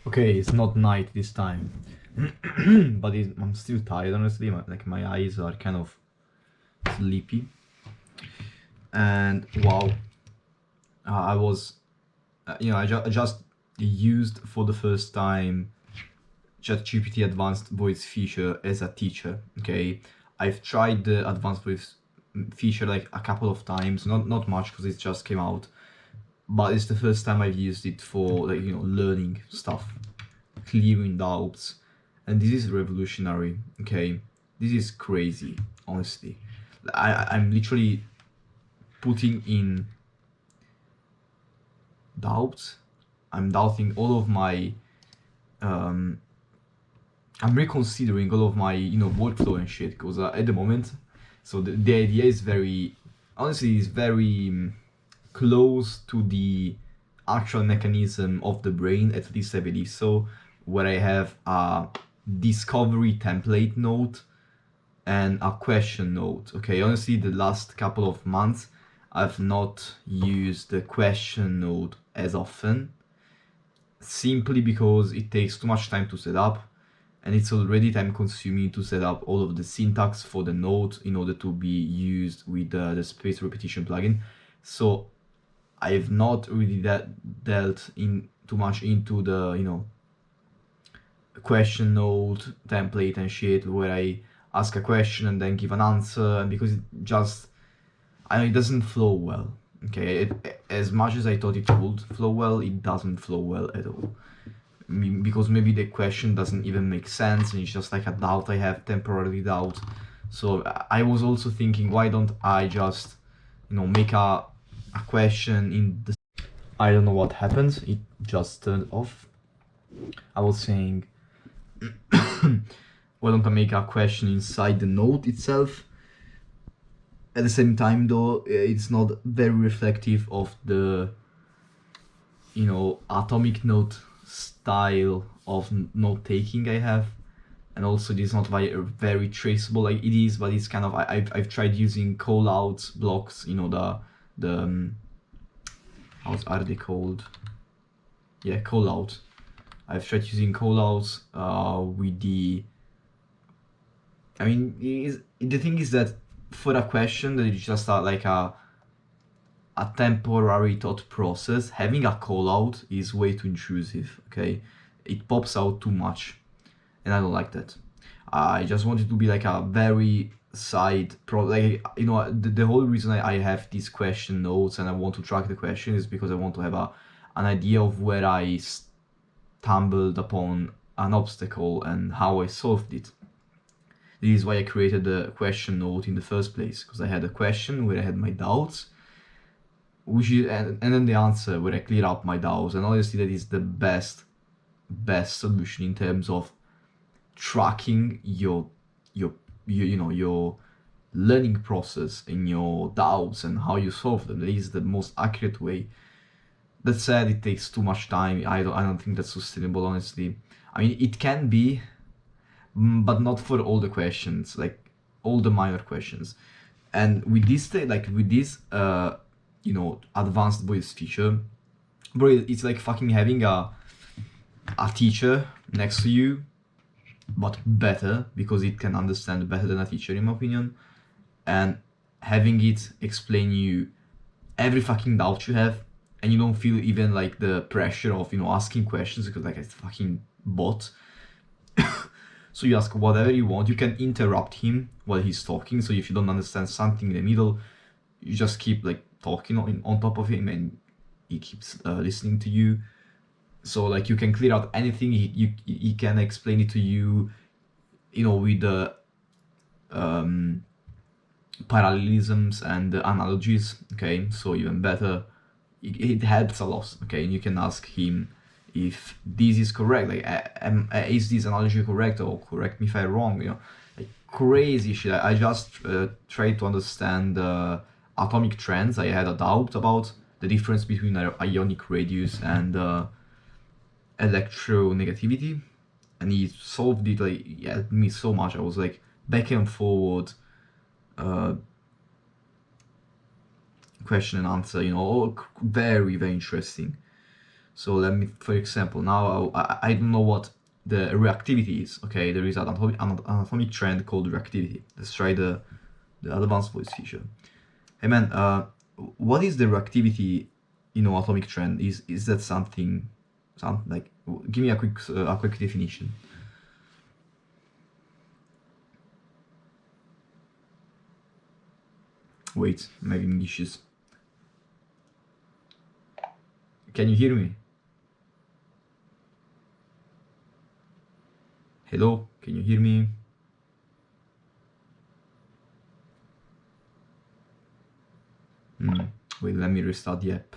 Okay, it's not night this time, but I'm still tired. Honestly, my eyes are kind of sleepy. And wow, I was, I just used for the first time ChatGPT Advanced Voice feature as a teacher. Okay, I've tried the Advanced Voice feature like a couple of times, not much because it just came out, but it's the first time I've used it for learning stuff, clearing doubts, and this is revolutionary. Okay, this is crazy. Honestly, I'm literally putting in doubts. I'm doubting all of my um, I'm reconsidering all of my workflow and shit because at the moment, so the idea is very honestly is very close to the actual mechanism of the brain, at least I believe so, where I have a discovery template node and a question node. Okay, honestly, the last couple of months I've not used the question node as often, simply because it takes too much time to set up and it's already time consuming to set up all of the syntax for the node in order to be used with the space repetition plugin. So I've not really dealt in too much into the question node template and shit where I ask a question and then give an answer, and because it just it doesn't flow well. Okay, as much as I thought it would flow well, it doesn't flow well at all. Because maybe the question doesn't even make sense and it's just like a doubt I have, temporarily doubt. So I was also thinking, why don't I just make a question in the I don't know what happened, it just turned off. I was saying, why don't I make a question inside the node itself? At the same time though, it's not very reflective of the atomic note style of note taking I have, and also it is not very traceable. Like it is, but it's kind of I've tried using call outs blocks, the how are they called? Yeah, call out. I've tried using call outs with the the thing is that for a question that is just like a temporary thought process, having a call out is way too intrusive. Okay, it pops out too much, and I don't like that. I just want it to be like a very side like the whole reason I have these question notes and I want to track the question is because I want to have an idea of where I stumbled upon an obstacle and how I solved it. This is why I created the question note in the first place, because I had a question where I had my doubts, which is and then the answer where I clear up my doubts. And honestly, that is the best solution in terms of tracking your learning process and your doubts and how you solve them. That is the most accurate way. That said, it takes too much time. I don't think that's sustainable, honestly. I mean, it can be, but not for all the questions, like all the minor questions. And with this advanced voice feature, bro, it's like fucking having a teacher next to you, but better, because it can understand better than a teacher in my opinion, and having it explain you every fucking doubt you have, and you don't feel even like the pressure of asking questions because like it's fucking bot. So you ask whatever you want. You can interrupt him while he's talking. So if you don't understand something in the middle, you just keep like talking on top of him, and he keeps listening to you. So like you can clear out anything. He can explain it to you, with the parallelisms and the analogies. Okay, so even better, it helps a lot. Okay, and you can ask him if this is correct, like is this analogy correct, or correct me if I'm wrong, like crazy shit. I just tried to understand atomic trends. I had a doubt about the difference between ionic radius and electronegativity, and he solved it. Like he helped me so much. I was like back and forward, uh, question and answer, all very, very interesting. So let me, for example, now I don't know what the reactivity is. Okay, there is an anatomic trend called reactivity. Let's try the advanced voice feature. Hey man, what is the reactivity, atomic trend? Is that something like? Give me a quick definition. Wait, I'm having issues. Can you hear me? Hello, can you hear me? Wait, let me restart the app.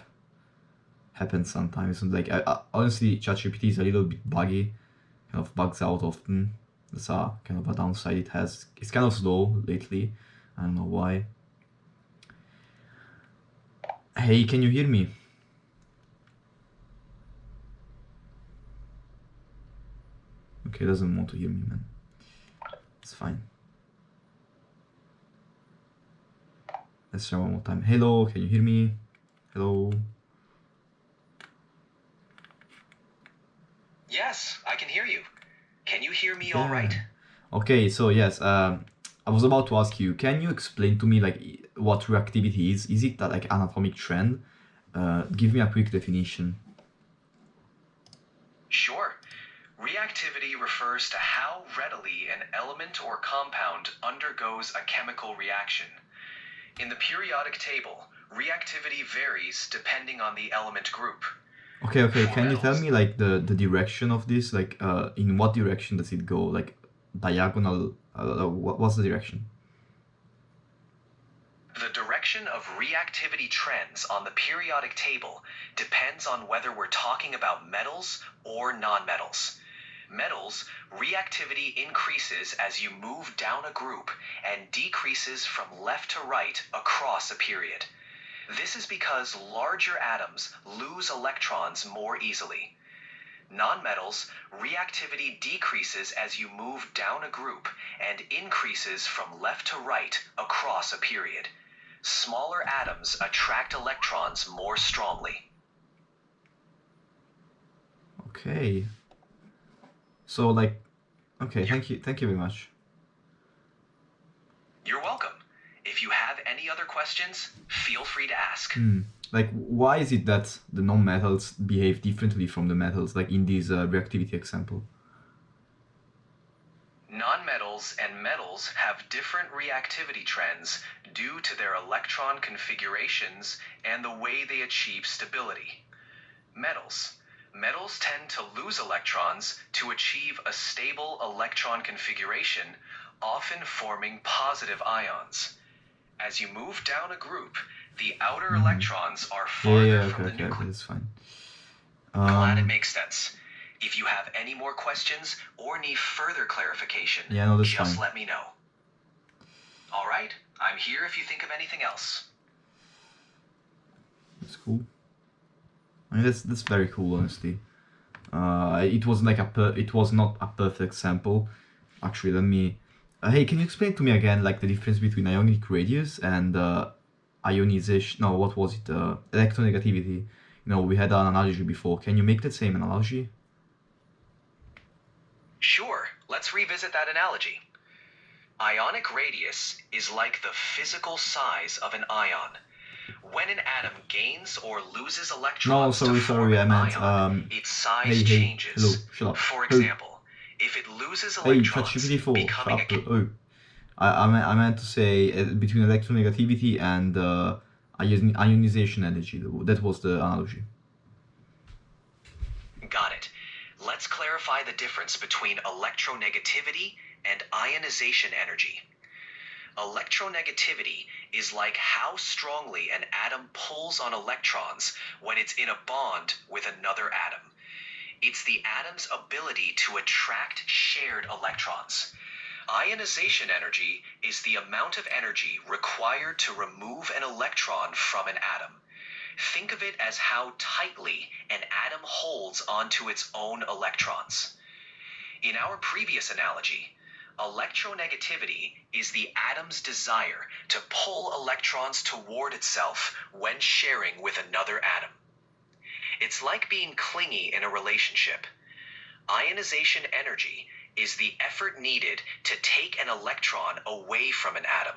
Happens sometimes. Like, honestly, ChatGPT is a little bit buggy. Kind of bugs out often. That's a kind of a downside it has. It's kind of slow lately. I don't know why. Hey, can you hear me? Okay, doesn't want to hear me, man. It's fine. Let's try one more time. Hello, can you hear me? Hello. Yes, I can hear you. Can you hear me all right? Okay, so yes, I was about to ask you, can you explain to me like what reactivity is? Is it like anatomic trend? Give me a quick definition. Sure. Reactivity refers to how readily an element or compound undergoes a chemical reaction. In the periodic table, reactivity varies depending on the element group. Okay, can you tell me like the direction of this? Like, in what direction does it go? Like, diagonal? What's the direction? The direction of reactivity trends on the periodic table depends on whether we're talking about metals or nonmetals. Metals, reactivity increases as you move down a group and decreases from left to right across a period. This is because larger atoms lose electrons more easily. Nonmetals, reactivity decreases as you move down a group and increases from left to right across a period. Smaller atoms attract electrons more strongly. Okay. So like, okay, thank you very much. You're welcome. If you have any other questions, feel free to ask. Like, why is it that the non-metals behave differently from the metals, like in this reactivity example? Nonmetals and metals have different reactivity trends due to their electron configurations and the way they achieve stability. Metals tend to lose electrons to achieve a stable electron configuration, often forming positive ions. As you move down a group, the outer electrons are farther from the nucleus. Okay, that's fine. Glad it makes sense. If you have any more questions or need further clarification, just let me know. All right, I'm here if you think of anything else. That's cool. I mean, that's very cool, honestly. It was like it was not a perfect sample. Actually, let me. Hey, can you explain to me again, like the difference between ionic radius and ionization? No, what was it? Electronegativity. We had an analogy before. Can you make that same analogy? Sure, let's revisit that analogy. Ionic radius is like the physical size of an ion. When an atom gains or loses electrons to form an ion, its size changes. Hello, shut up. For example, if it loses electrons, becoming I meant to say between electronegativity and ionization energy. That was the analogy. Got it. Let's clarify the difference between electronegativity and ionization energy. Electronegativity is like how strongly an atom pulls on electrons when it's in a bond with another atom. It's the atom's ability to attract shared electrons. Ionization energy is the amount of energy required to remove an electron from an atom. Think of it as how tightly an atom holds onto its own electrons. In our previous analogy, electronegativity is the atom's desire to pull electrons toward itself when sharing with another atom. It's like being clingy in a relationship. Ionization energy is the effort needed to take an electron away from an atom.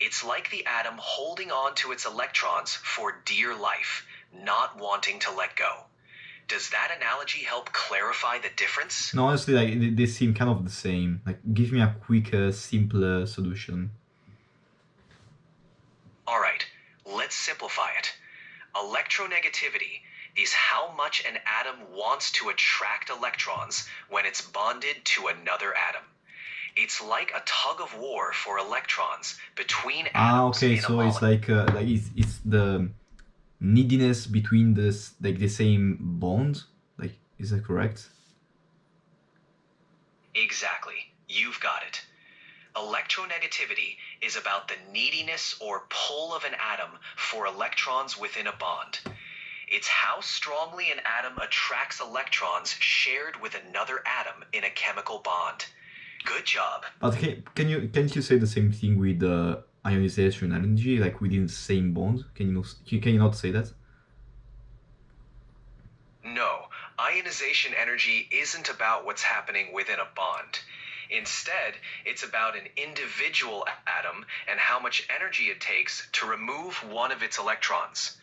It's like the atom holding on to its electrons for dear life, not wanting to let go. Does that analogy help clarify the difference? No, honestly, like they seem kind of the same. Like, give me a quicker, simpler solution. Alright, let's simplify it. Electronegativity is how much an atom wants to attract electrons when it's bonded to another atom. It's like a tug of war for electrons between atoms Okay, in a so molecule. it's like it's the neediness between this, like the same bond. Like, is that correct? Exactly. You've got it. Electronegativity is about the neediness or pull of an atom for electrons within a bond. It's how strongly an atom attracts electrons shared with another atom in a chemical bond. Good job. But can't you say the same thing with the ionization energy, like within the same bond? Can you not say that? No, ionization energy isn't about what's happening within a bond. Instead, it's about an individual atom and how much energy it takes to remove one of its electrons.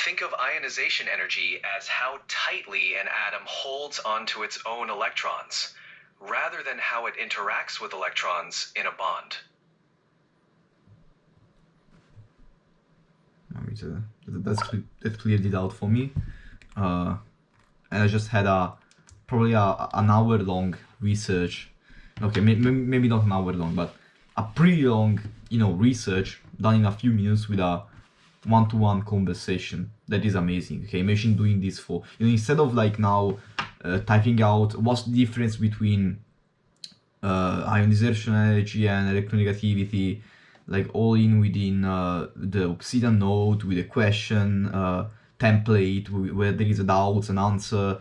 Think of ionization energy as how tightly an atom holds onto its own electrons, rather than how it interacts with electrons in a bond. That cleared it out for me. And I just had probably an hour long research. Okay, maybe not an hour long, but a pretty long, research done in a few minutes with a one-to-one conversation. That is amazing. Okay, imagine doing this for, instead of like now typing out what's the difference between ionization energy and electronegativity, like all in within the Obsidian node with a question template where there is a doubt and answer.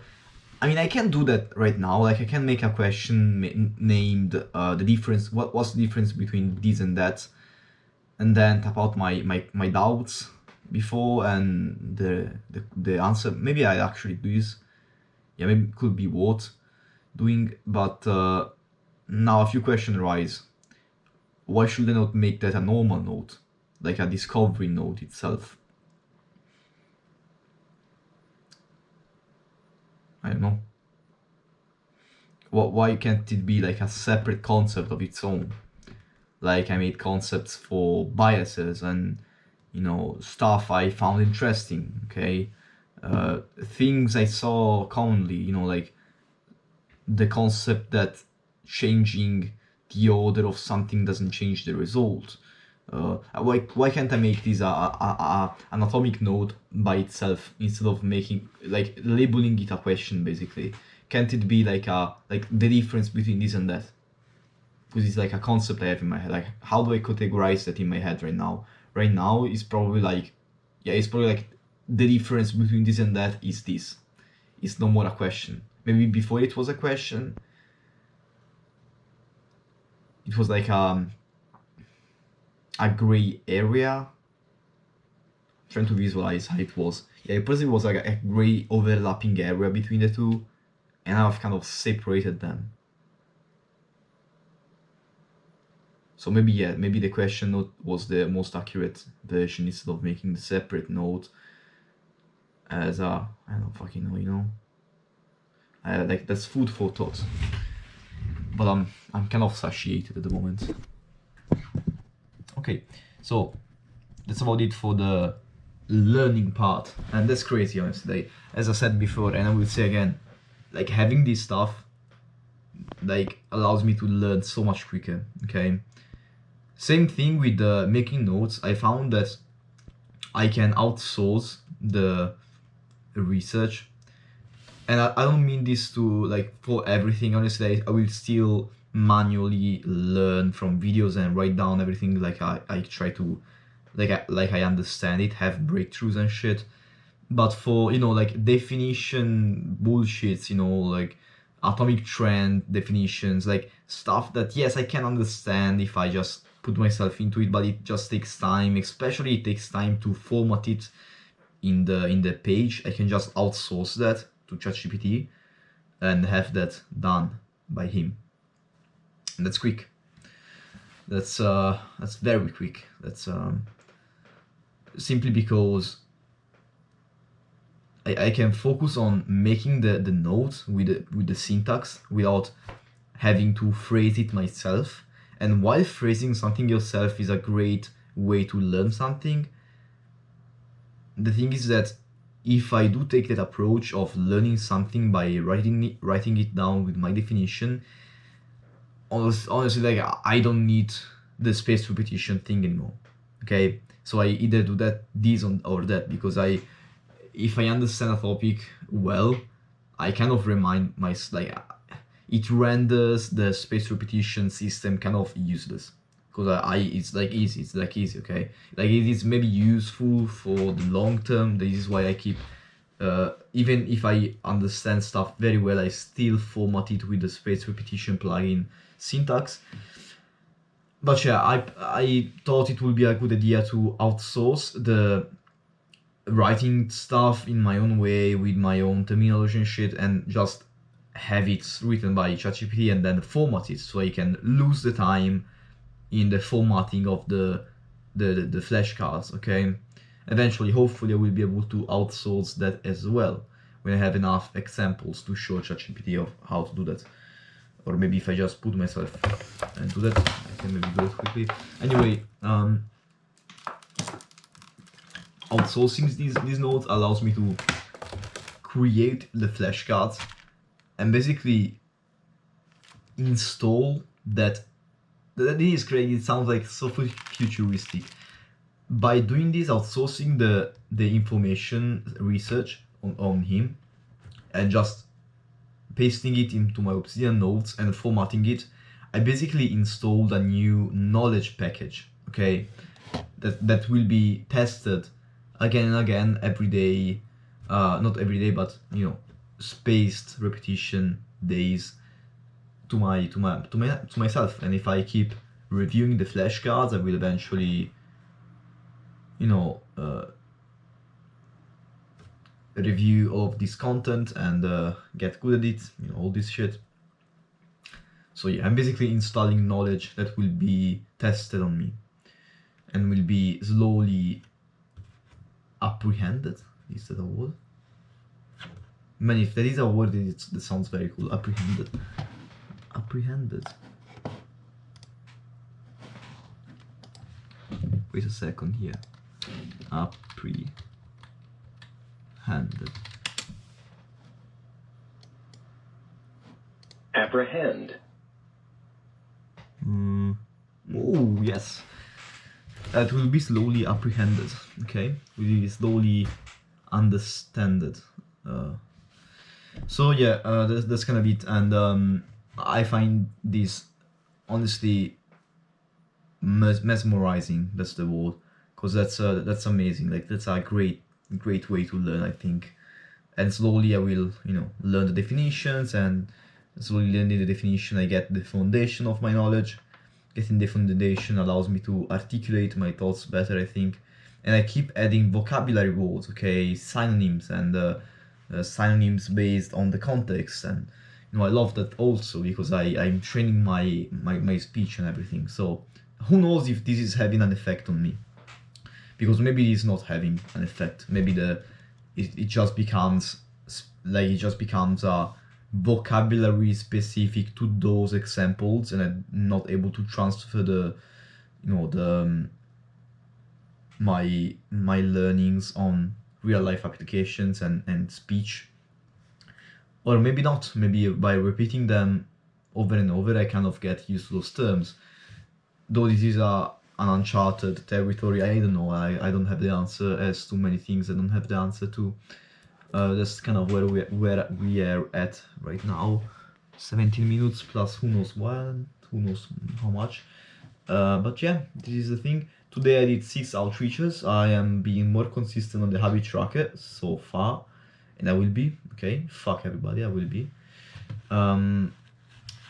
I mean, I can do that right now. Like, I can make a question named the difference. What's the difference between this and that, and then type out my doubts before and the answer. Maybe I actually do this. Yeah, maybe it could be worth doing. But now a few questions arise. Why should I not make that a normal node, like a discovery node itself? I don't know. Why can't it be like a separate concept of its own? Like, I made concepts for biases and, stuff I found interesting, okay? Things I saw commonly, like the concept that changing the order of something doesn't change the result. Why can't I make this an atomic node by itself instead of making, like, labeling it a question, basically? Can't it be like the difference between this and that? Because it's like a concept I have in my head. Like, how do I categorize that in my head right now? Right now, it's probably like the difference between this and that is this. It's no more a question. Maybe before it was a question. It was like a gray area. I'm trying to visualize how it was. Yeah, it probably was like a gray overlapping area between the two, and I've kind of separated them. So maybe the question node was the most accurate version instead of making the separate node as I don't fucking know, like, that's food for thought. But I'm kind of satiated at the moment. Okay, so that's about it for the learning part, and that's crazy, honestly. As I said before, and I will say again, like, having this stuff like allows me to learn so much quicker. Okay, same thing with making notes. I found that I can outsource the research, and I don't mean this to like for everything. Honestly, I will still manually learn from videos and write down everything, like I try to like I understand it, have breakthroughs and shit. But for, like, definition bullshits, like atomic trend definitions, like stuff that, yes, I can understand if I just put myself into it, but it just takes time. Especially it takes time to format it in the page, I can just outsource that to ChatGPT and have that done by him. And that's quick. That's very quick. That's simply because I can focus on making the notes with the syntax without having to phrase it myself. And while phrasing something yourself is a great way to learn something, the thing is that if I do take that approach of learning something by writing it down with my definition, honestly, like I don't need the spaced repetition thing anymore. Okay, so I either do this or that, because if I understand a topic well, I kind of remind it renders the spaced repetition system kind of useless, because it's easy, okay? Like it is maybe useful for the long term. This is why I keep, even if I understand stuff very well, I still format it with the spaced repetition plugin syntax. But yeah, I thought it would be a good idea to outsource the writing stuff in my own way with my own terminology and shit, and just have it written by ChatGPT and then format it so I can lose the time in the formatting of the flashcards. Okay, eventually, hopefully, I will be able to outsource that as well when I have enough examples to show ChatGPT of how to do that. Or maybe if I just put myself and do that, I can maybe do it quickly. Anyway, outsourcing these nodes allows me to create the flashcards and basically install that. That is crazy. It sounds like so futuristic. By doing this, outsourcing the information research on him and just pasting it into my Obsidian nodes and formatting it, I basically installed a new knowledge package, okay, that will be tested again and again every day, not every day, but spaced repetition days to myself. And if I keep reviewing the flashcards, I will eventually review all of this content and get good at it, all this shit. So yeah, I'm basically installing knowledge that will be tested on me and will be slowly apprehended. Is that a word? Man, if that is a word, that sounds very cool. Apprehended. Wait a second here. Apprehended. Apprehend. Oh, yes. That will be slowly apprehended, okay? Will be slowly understood. So yeah, that's kind of it. And I find this honestly mesmerizing. That's the word, because that's amazing. Like that's a great way to learn, I think. And slowly I will learn the definitions, and slowly learning the definition I get the foundation of my knowledge. Getting the foundation allows me to articulate my thoughts better, I think. And I keep adding vocabulary words, okay, synonyms, and synonyms based on the context. And I love that also, because I'm training my speech and everything. So who knows if this is having an effect on me, because maybe it's not having an effect. Maybe it just becomes a vocabulary specific to those examples, and I'm not able to transfer my learnings on real life applications and speech. Or maybe not. Maybe by repeating them over and over, I kind of get used to those terms. Though this is an uncharted territory, I don't know. I don't have the answer. As too many things I don't have the answer to. That's kind of where we are at right now. 17 minutes plus who knows when, who knows how much. But yeah, this is the thing. Today I did 6 outreaches. I am being more consistent on the habit tracker so far, and I will be. Okay, fuck everybody, I will be.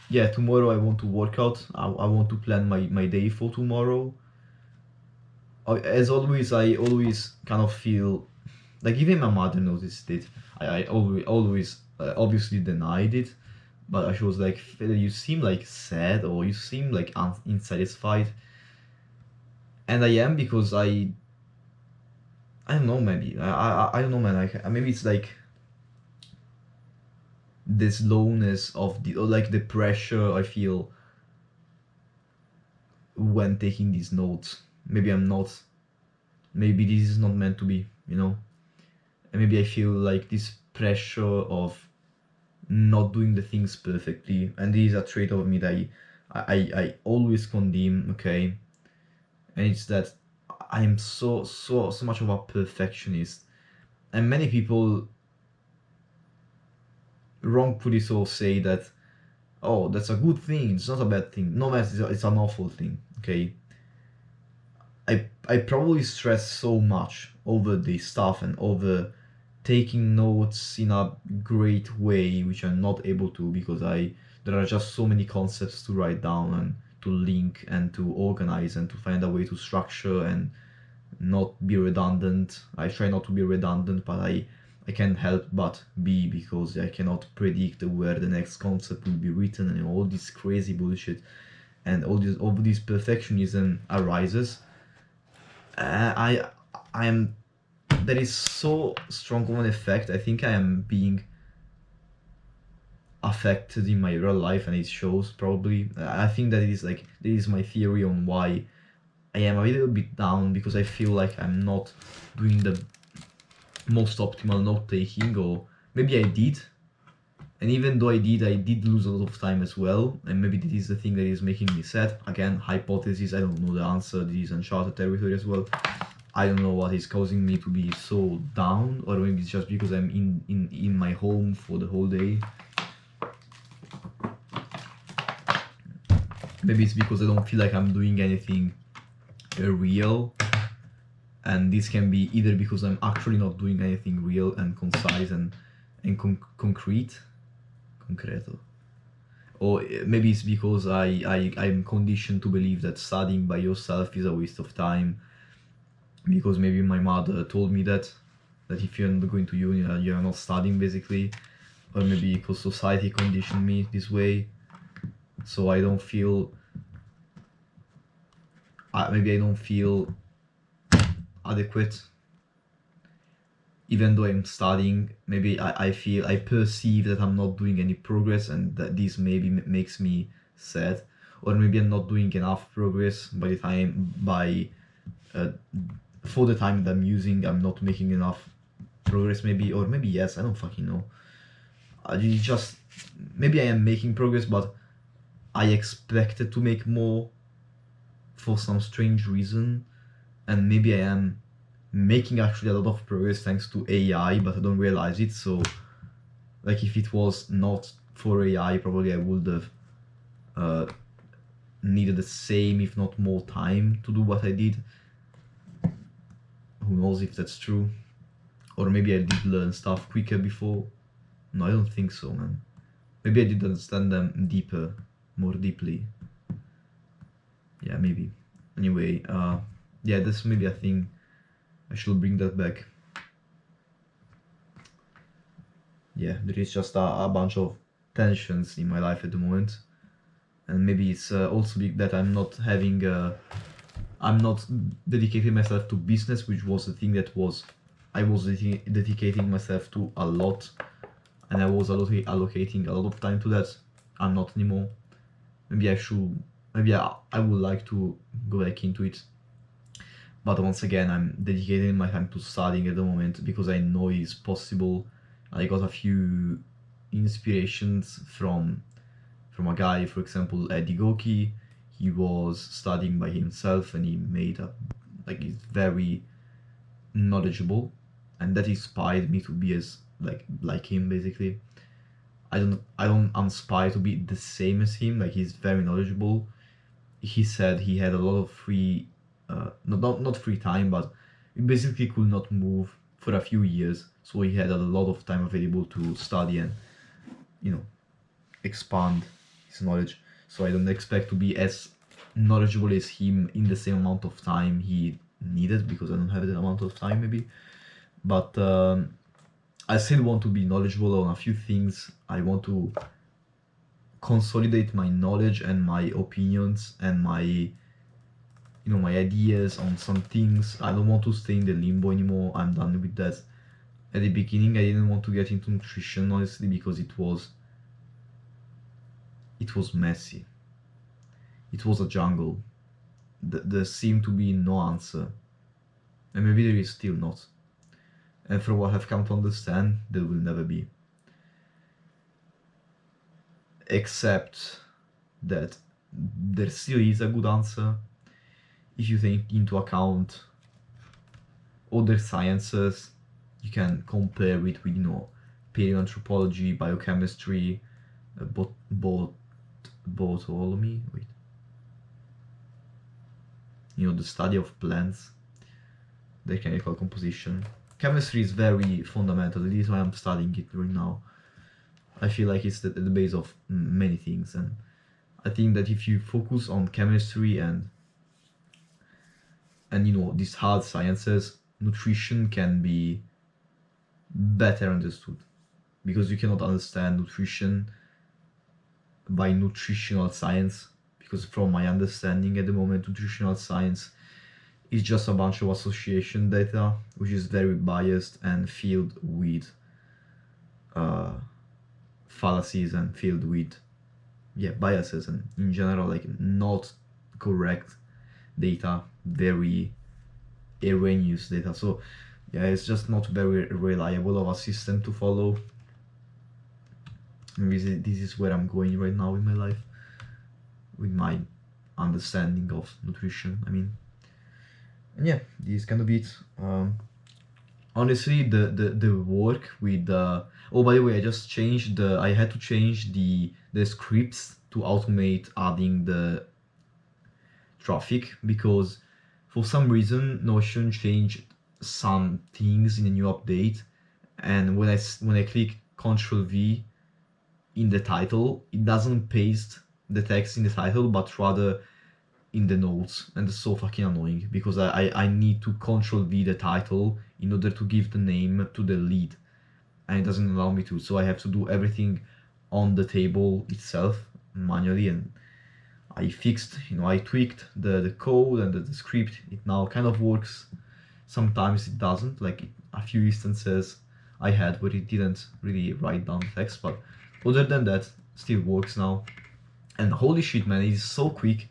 Yeah, tomorrow I want to work out. I want to plan my day for tomorrow. As always, I always kind of feel like even my mother noticed it. I always obviously denied it, but she was like, "Fede, you seem like sad or you seem like unsatisfied," and I am because I don't know, maybe I don't know, man. Like maybe it's like the slowness of the, or like the pressure I feel when taking these notes. Maybe I'm not. Maybe this is not meant to be, you know. And maybe I feel like this pressure of not doing the things perfectly, and this is a trait of me that I always condemn. Okay, and it's that I am so much of a perfectionist, and many people wrongfully so say that, oh, that's a good thing, it's not a bad thing. No, man, it's an awful thing. Okay, I probably stress so much over this stuff and over taking notes in a great way, which I'm not able to because there are just so many concepts to write down and to link and to organize and to find a way to structure and not be redundant. I try not to be redundant, but I can't help but be, because I cannot predict where the next concept will be written and all this crazy bullshit and all this perfectionism arises. I am There is so strong of an effect. I think I am being affected in my real life, and it shows probably. I think that it is like, this is my theory on why I am a little bit down, because I feel like I'm not doing the most optimal note taking, or maybe I did. And even though I did lose a lot of time as well, and maybe this is the thing that is making me sad. Again, hypothesis, I don't know the answer, this is uncharted territory as well. I don't know what is causing me to be so down, or maybe it's just because I'm in my home for the whole day. Maybe it's because I don't feel like I'm doing anything real, and this can be either because I'm actually not doing anything real and concise and concrete, concreto, or maybe it's because I'm conditioned to believe that studying by yourself is a waste of time, because maybe my mother told me that if you're not going to uni, you're not studying basically, or maybe because society conditioned me this way, so I don't feel maybe I don't feel adequate even though I'm studying. Maybe I perceive that I'm not doing any progress, and that this maybe makes me sad, or maybe I'm not doing enough progress for the time that I'm using. I'm not making enough progress, maybe, or maybe yes, I don't fucking know. Maybe I am making progress, but I expected to make more for some strange reason, and maybe I am making actually a lot of progress thanks to AI, but I don't realize it. So like, if it was not for AI, probably I would have needed the same, if not more time to do what I did. Who knows if that's true, or maybe I did learn stuff quicker before. No, I don't think so, man. Maybe I did understand them more deeply. Yeah, maybe. Anyway, yeah, that's maybe a thing. I should bring that back. Yeah, there is just a bunch of tensions in my life at the moment, and maybe it's also that I'm not dedicating myself to business, which was the thing that I was dedicating myself to a lot, and I was allocating a lot of time to that. I'm not anymore. Maybe I would like to go back into it, but once again, I'm dedicating my time to studying at the moment because I know it's possible. I got a few inspirations from a guy, for example, Eddie Goki. He was studying by himself, and he made he's very knowledgeable, and that inspired me to be as like him basically. I don't aspire to be the same as him. Like, he's very knowledgeable. He said he had a lot of free not free time, but he basically could not move for a few years, so he had a lot of time available to study and expand his knowledge. So I don't expect to be as knowledgeable as him in the same amount of time he needed, because I don't have that amount of time maybe. but I still want to be knowledgeable on a few things. I want to consolidate my knowledge and my opinions and my my ideas on some things. I don't want to stay in the limbo anymore. I'm done with that. At the beginning I didn't want to get into nutrition, honestly, because it was messy. It was a jungle. There seemed to be no answer, and maybe there is still not. And from what I've come to understand, there will never be. Except that there still is a good answer if you take into account other sciences. You can compare it with paleoanthropology, biochemistry, botolomy, the study of plants, their chemical composition. Chemistry is very fundamental. This is why I'm studying it right now. I feel like it's at the base of many things, and I think that if you focus on chemistry and these hard sciences, nutrition can be better understood, because you cannot understand nutrition by nutritional science, because from my understanding at the moment, nutritional science is just a bunch of association data, which is very biased and filled with fallacies and filled with biases, and in general not correct data, very erroneous data. So it's just not very reliable of a system to follow. Maybe this is where I'm going right now in my life with my understanding of nutrition. And this is kind of it. Honestly, the work with oh, by the way, I just changed I had to change the scripts to automate adding the traffic, because for some reason Notion changed some things in the new update, and when I click Ctrl V in the title, it doesn't paste the text in the title, but rather in the notes, and it's so fucking annoying, because I need to Ctrl V the title in order to give the name to the lead, and it doesn't allow me to, so I have to do everything on the table itself manually. And I fixed, I tweaked the code and the script. It now kind of works. Sometimes it doesn't, like a few instances I had where it didn't really write down the text, but other than that, still works now. And holy shit, man, it is so quick.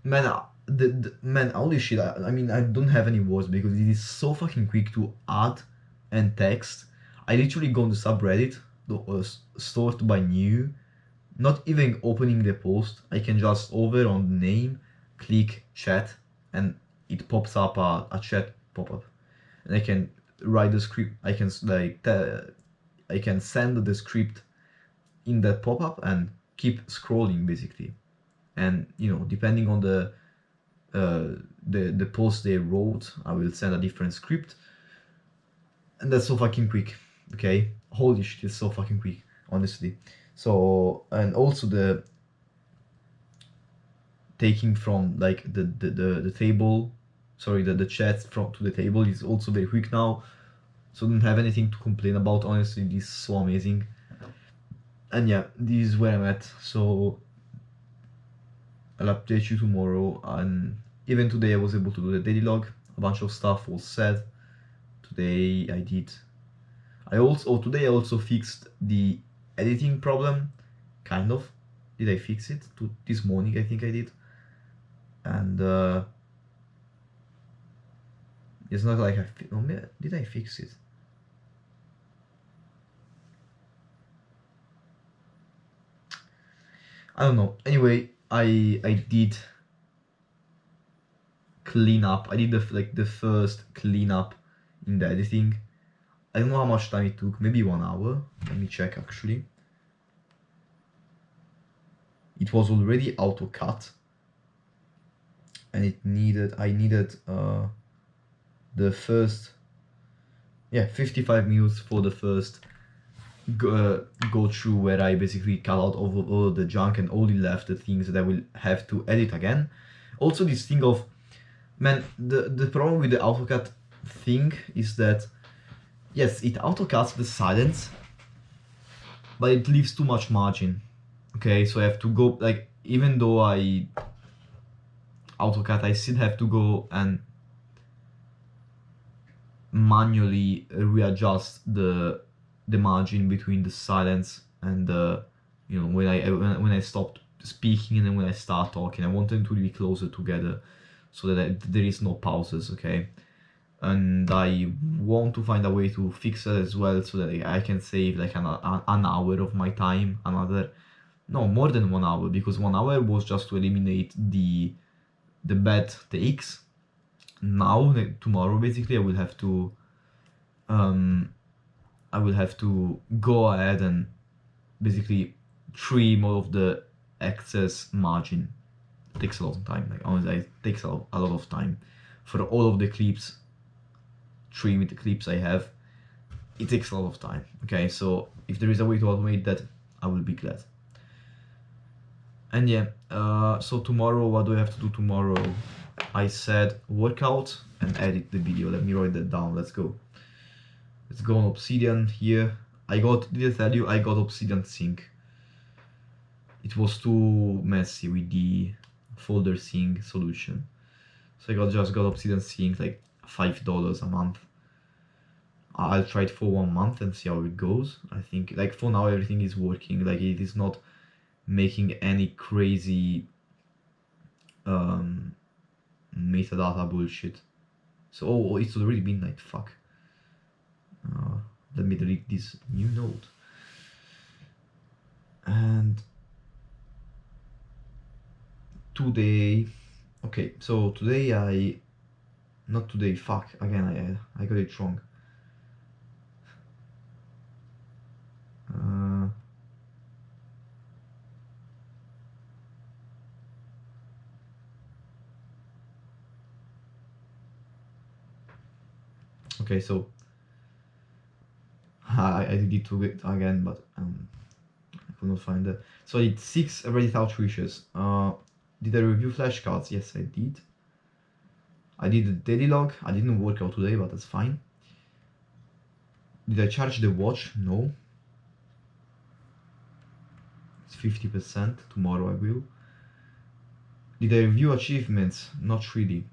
Man, holy shit, I mean, I don't have any words, because it is so fucking quick to add and text. I literally go on the subreddit, sort by new, not even opening the post. I can just over on the name, click chat, and it pops up a chat pop-up, and I can write the script. I can I can send the script in that pop-up and keep scrolling basically. And depending on the post they wrote, I will send a different script, and that's so fucking quick. Okay, holy shit, it's so fucking quick, honestly. So, and also the taking from the table, sorry, the chat from to the table is also very quick now, so don't have anything to complain about. Honestly, this is so amazing. And this is where I'm at. So I'll update you tomorrow, and even today I was able to do the daily log. A bunch of stuff was said today. Today I also fixed the editing problem, kind of. Did I fix it? This morning I think I did. And it's not like did I fix it? I don't know. Anyway, I did clean up. I did the first cleanup in the editing. I don't know how much time it took. Maybe 1 hour. Let me check actually. It was already auto cut, and I needed the first 55 minutes for the first go through, where I basically cut out all the junk and only left the things that I will have to edit again. Also, this thing of, man, the problem with the AutoCAD thing is that yes, it autocasts the silence, but it leaves too much margin. Okay, so I have to go, like, even though I AutoCAD, I still have to go and manually readjust the margin between the silence and the, you know, when I stop speaking and then when I start talking. I want them to be closer together so that there is no pauses, okay? And I want to find a way to fix it as well so that I can save like an hour of my time, no, more than 1 hour, because 1 hour was just to eliminate the bad takes. Now, tomorrow, basically, I will have to go ahead and basically trim all of the excess margin. It takes a lot of time. Like, honestly, it takes a lot of time for all of the clips. Trim the clips I have. It takes a lot of time. Okay, so if there is a way to automate that, I will be glad. And yeah, so tomorrow, what do I have to do tomorrow? I said workout and edit the video. Let me write that down. Let's go. Let's go on Obsidian here. Did I tell you I got Obsidian Sync? It was too messy with the folder sync solution. So I just got Obsidian Sync, like $5 a month. I'll try it for 1 month and see how it goes. I think, like, for now everything is working. Like, it is not making any crazy metadata bullshit. So, oh, it's already midnight, fuck. Let me delete this new node. And today, okay, so today not today, fuck, again, I got it wrong. Okay, so I did it to it again, but I could not find it. So I did 6 Reddit outreaches. Did I review flashcards? Yes, I did. I did the daily log. I didn't work out today, but that's fine. Did I charge the watch? No. It's 50%. Tomorrow I will. Did I review achievements? Not really.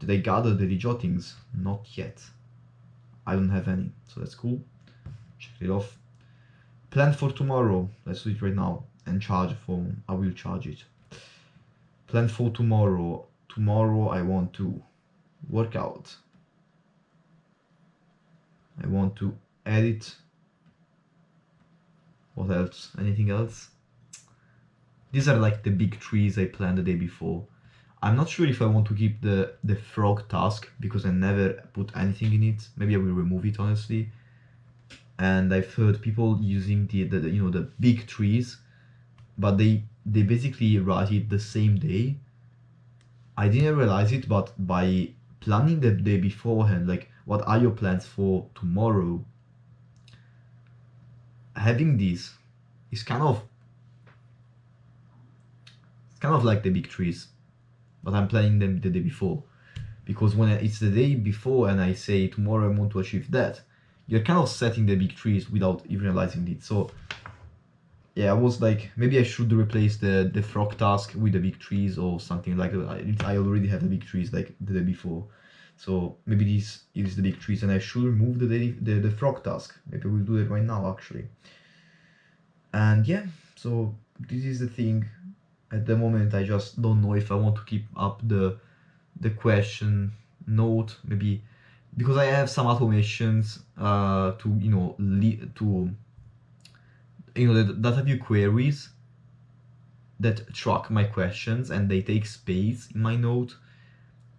Did I gather the jottings? Not yet. I don't have any, so that's cool. Check it off. Plan for tomorrow. Let's do it right now. And charge phone. I will charge it. Plan for tomorrow. Tomorrow I want to work out. I want to edit. What else? Anything else? These are like the big trees I planned the day before. I'm not sure if I want to keep the frog task because I never put anything in it. Maybe I will remove it, honestly. And I've heard people using the you know, the big trees, but they basically write it the same day. I didn't realize it, but by planning the day beforehand, like, what are your plans for tomorrow? Having this is kind of like the big trees, but I'm planning them the day before, because when it's the day before and I say tomorrow I want to achieve that, you're kind of setting the big trees without even realizing it. So yeah, I was like, maybe I should replace the frog task with the big trees or something like that. I already have the big trees like the day before, so maybe this is the big trees and I should remove the frog task. Maybe we'll do that right now, actually. And yeah, so this is the thing. At the moment I just don't know if I want to keep up the question note, maybe because I have some automations to, you know, the data view queries that track my questions and they take space in my node.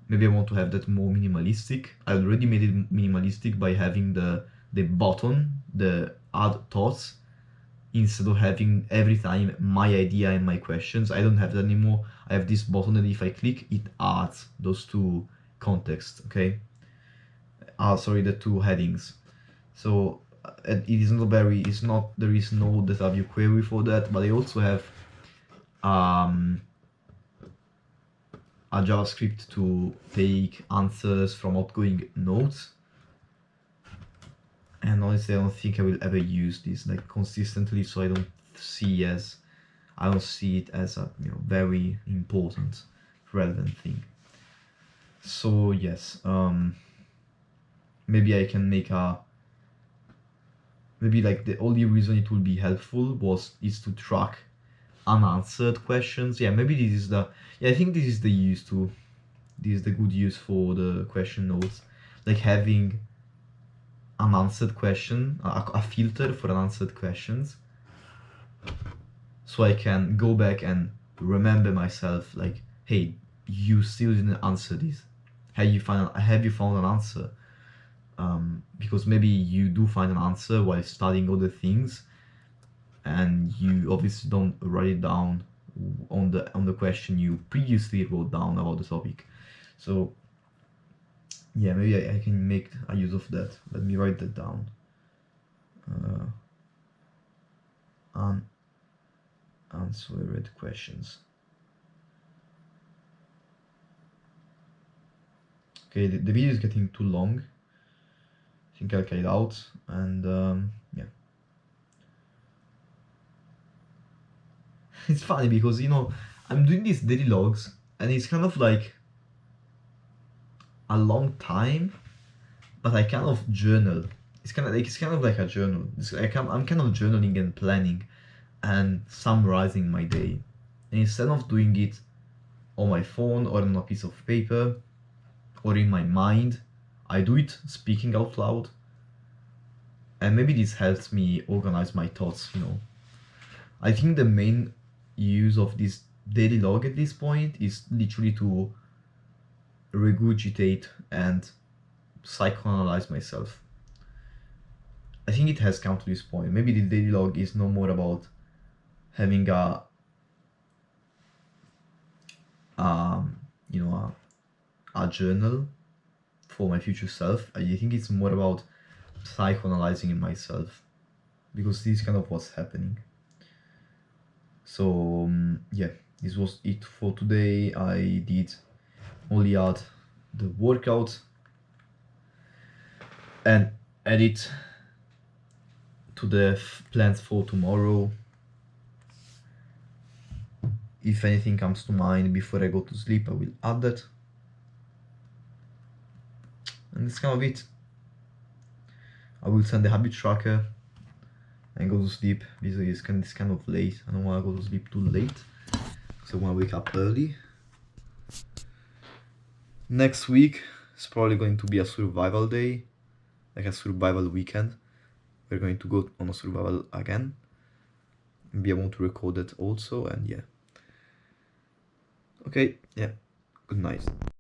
Maybe I want to have that more minimalistic. I already made it minimalistic by having the button, the add thoughts, instead of having every time my idea and my questions. I don't have that anymore. I have this button that if I click, it adds those two contexts, okay? Sorry, the two headings. So it is not very, it's not, there is no data view query for that, but I also have a JavaScript to take answers from outgoing nodes. And honestly, I don't think I will ever use this like consistently, so I don't see it as a very important, relevant thing. So yes, maybe I can make maybe like the only reason it will be helpful is to track unanswered questions. Yeah, maybe I think this is the good use for the question notes, like having unanswered question, a filter for unanswered questions, so I can go back and remember myself, like, hey, you still didn't answer this. Have you found an answer? Because maybe you do find an answer while studying other things, and you obviously don't write it down on the question you previously wrote down about the topic. So yeah, maybe I can make a use of that. Let me write that down. Unanswered questions. Okay, the video is getting too long. I think I'll cut it out, and yeah. It's funny because I'm doing these daily logs, and it's kind of like a long time, but I kind of journal. It's kind of like a journal. I'm kind of journaling and planning and summarizing my day. And instead of doing it on my phone or on a piece of paper or in my mind, I do it speaking out loud. And maybe this helps me organize my thoughts. I think the main use of this daily log at this point is literally to regurgitate and psychoanalyze myself. I think it has come to this point. Maybe the daily log is no more about having a journal for my future self. I think it's more about psychoanalyzing myself, because this is kind of what's happening. So yeah, this was it for today. I did only add the workout and edit to the plans for tomorrow. If anything comes to mind before I go to sleep, I will add that. And that's kind of it. I will send the habit tracker and go to sleep, because it's kind of late. I don't want to go to sleep too late, because I want to wake up early. Next week is probably going to be a survival day, like a survival weekend. We're going to go on a survival again. Maybe I want to record that also, and yeah. Okay, yeah. Good night.